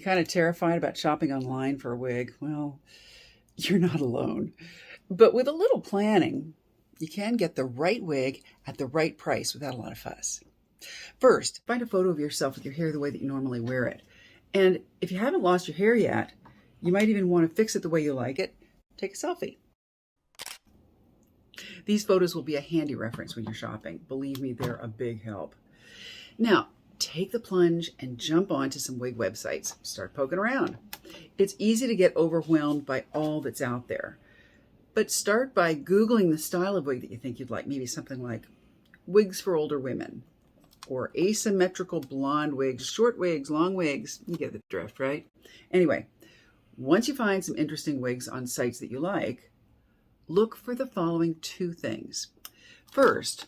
You kind of terrified about shopping online for a wig? Well, you're not alone. But with a little planning, you can get the right wig at the right price without a lot of fuss. First, find a photo of yourself with your hair the way that you normally wear it. And if you haven't lost your hair yet, you might even want to fix it the way you like it. Take a selfie. These photos will be a handy reference when you're shopping. Believe me, they're a big help. Now, take the plunge and jump onto some wig websites. Start poking around. It's easy to get overwhelmed by all that's out there. But start by Googling the style of wig that you think you'd like. Maybe something like wigs for older women, or asymmetrical blonde wigs, short wigs, long wigs. You get the drift, right? Anyway, once you find some interesting wigs on sites that you like, look for the following two things. First,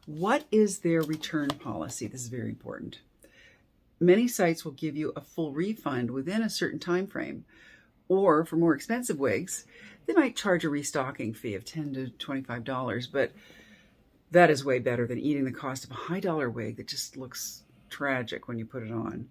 what is their return policy? This is very important. Many sites will give you a full refund within a certain time frame, or for more expensive wigs, they might charge a restocking fee of $10 to $25, but that is way better than eating the cost of a high-dollar wig that just looks tragic when you put it on.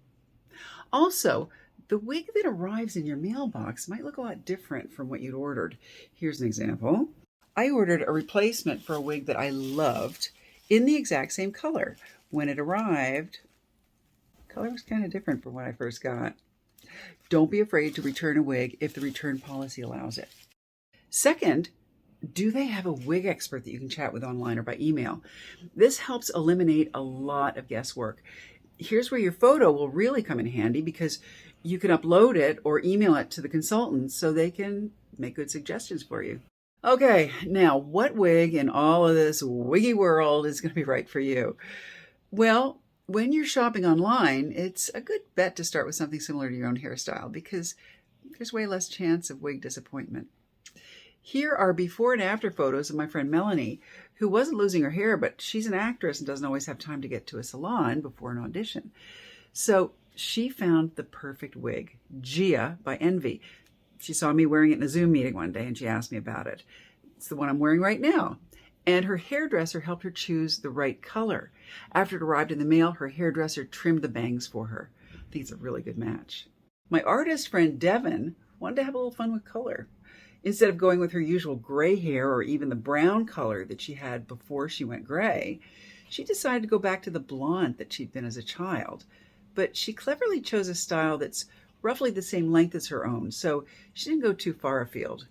Also, the wig that arrives in your mailbox might look a lot different from what you'd ordered. Here's an example. I ordered a replacement for a wig that I loved in the exact same color. When it arrived, the color was kind of different from what I first got. Don't be afraid to return a wig if the return policy allows it. Second, do they have a wig expert that you can chat with online or by email? This helps eliminate a lot of guesswork. Here's where your photo will really come in handy, because you can upload it or email it to the consultant so they can make good suggestions for you. Okay, now what wig in all of this wiggy world is going to be right for you? Well, when you're shopping online, it's a good bet to start with something similar to your own hairstyle, because there's way less chance of wig disappointment. Here are before and after photos of my friend Melanie, who wasn't losing her hair, but she's an actress and doesn't always have time to get to a salon before an audition. So she found the perfect wig, Gia by Envy. She saw me wearing it in a Zoom meeting one day and she asked me about it. It's the one I'm wearing right now. And her hairdresser helped her choose the right color. After it arrived in the mail, her hairdresser trimmed the bangs for her. I think it's a really good match. My artist friend Devin wanted to have a little fun with color. Instead of going with her usual gray hair or even the brown color that she had before she went gray, she decided to go back to the blonde that she'd been as a child. But she cleverly chose a style that's roughly the same length as her own, so she didn't go too far afield.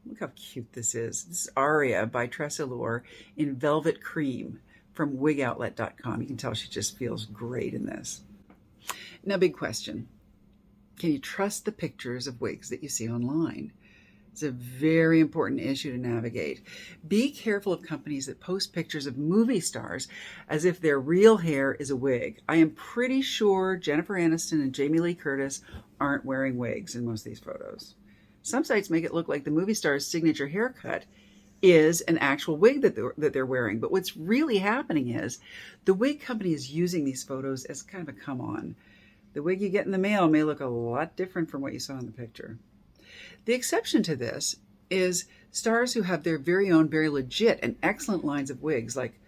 Look how cute this is. This is Aria by Tressalure in Velvet Cream from wigoutlet.com. You can tell she just feels great in this. Now, big question. Can you trust the pictures of wigs that you see online? It's a very important issue to navigate. Be careful of companies that post pictures of movie stars as if their real hair is a wig. I am pretty sure Jennifer Aniston and Jamie Lee Curtis aren't wearing wigs in most of these photos. Some sites make it look like the movie star's signature haircut is an actual wig that they're wearing. But what's really happening is the wig company is using these photos as kind of a come-on. The wig you get in the mail may look a lot different from what you saw in the picture. The exception to this is stars who have their very own, very legit and excellent lines of wigs, like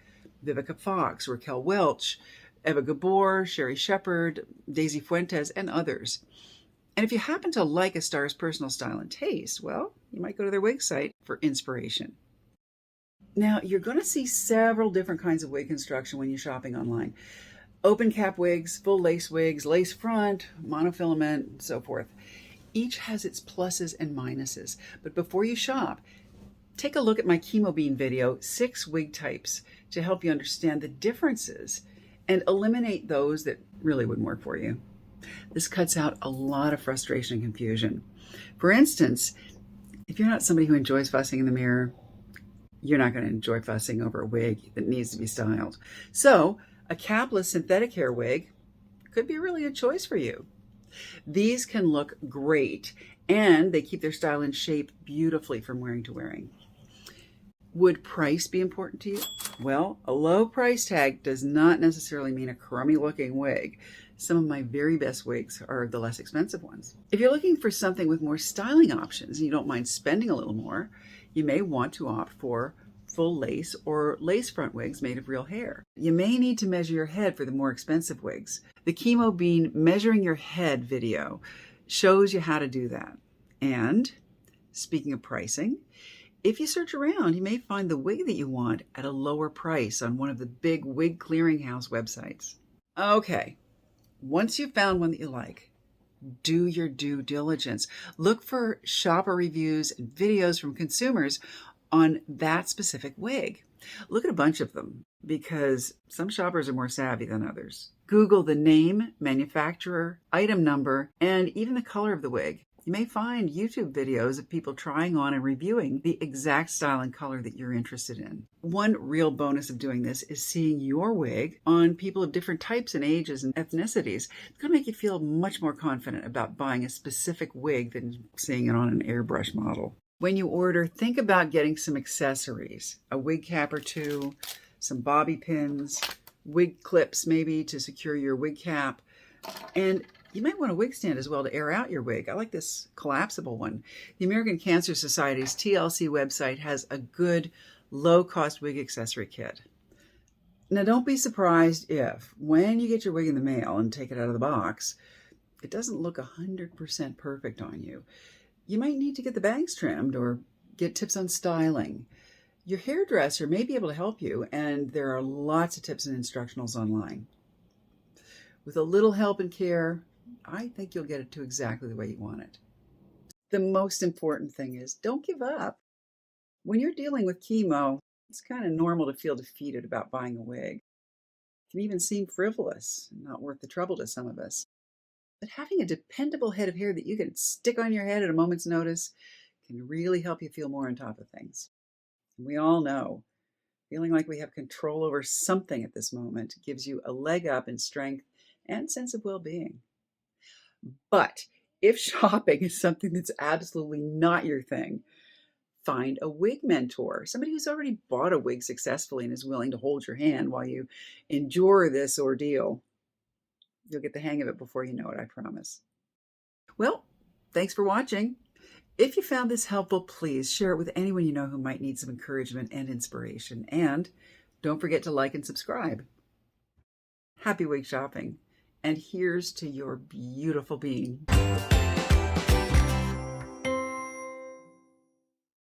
Vivica Fox, Raquel Welch, Eva Gabor, Sherry Shepard, Daisy Fuentes, and others. And if you happen to like a star's personal style and taste, well, you might go to their wig site for inspiration. Now, you're going to see several different kinds of wig construction when you're shopping online. Open cap wigs, full lace wigs, lace front, monofilament, and so forth. Each has its pluses and minuses, but before you shop, take a look at my Chemobean video, 6 wig types, to help you understand the differences and eliminate those that really wouldn't work for you. This cuts out a lot of frustration and confusion. For instance, if you're not somebody who enjoys fussing in the mirror, you're not going to enjoy fussing over a wig that needs to be styled. So a capless synthetic hair wig could be really a choice for you. These can look great, and they keep their style and shape beautifully from wearing to wearing. Would price be important to you? Well, a low price tag does not necessarily mean a crummy looking wig. Some of my very best wigs are the less expensive ones. If you're looking for something with more styling options and you don't mind spending a little more, you may want to opt for full lace or lace front wigs made of real hair. You may need to measure your head for the more expensive wigs. The Chemobean Measuring Your Head video shows you how to do that. And speaking of pricing, if you search around, you may find the wig that you want at a lower price on one of the big wig clearinghouse websites. Okay, once you've found one that you like, do your due diligence. Look for shopper reviews and videos from consumers on that specific wig. Look at a bunch of them because some shoppers are more savvy than others. Google the name, manufacturer, item number, and even the color of the wig. You may find YouTube videos of people trying on and reviewing the exact style and color that you're interested in. One real bonus of doing this is seeing your wig on people of different types and ages and ethnicities. It's going to make you feel much more confident about buying a specific wig than seeing it on an airbrush model. When you order, think about getting some accessories, a wig cap or two, some bobby pins, wig clips maybe to secure your wig cap, and you might want a wig stand as well to air out your wig. I like this collapsible one. The American Cancer Society's TLC website has a good low-cost wig accessory kit. Now don't be surprised if, when you get your wig in the mail and take it out of the box, it doesn't look 100% perfect on you. You might need to get the bangs trimmed or get tips on styling. Your hairdresser may be able to help you, and there are lots of tips and instructionals online. With a little help and care, I think you'll get it to exactly the way you want it. The most important thing is don't give up. When you're dealing with chemo, it's kind of normal to feel defeated about buying a wig. It can even seem frivolous and not worth the trouble to some of us. But having a dependable head of hair that you can stick on your head at a moment's notice can really help you feel more on top of things. And we all know feeling like we have control over something at this moment gives you a leg up in strength and sense of well-being. But if shopping is something that's absolutely not your thing, find a wig mentor, somebody who's already bought a wig successfully and is willing to hold your hand while you endure this ordeal. You'll get the hang of it before you know it, I promise. Well, thanks for watching. If you found this helpful, please share it with anyone you know who might need some encouragement and inspiration. And don't forget to like and subscribe. Happy wig shopping. And here's to your beautiful being.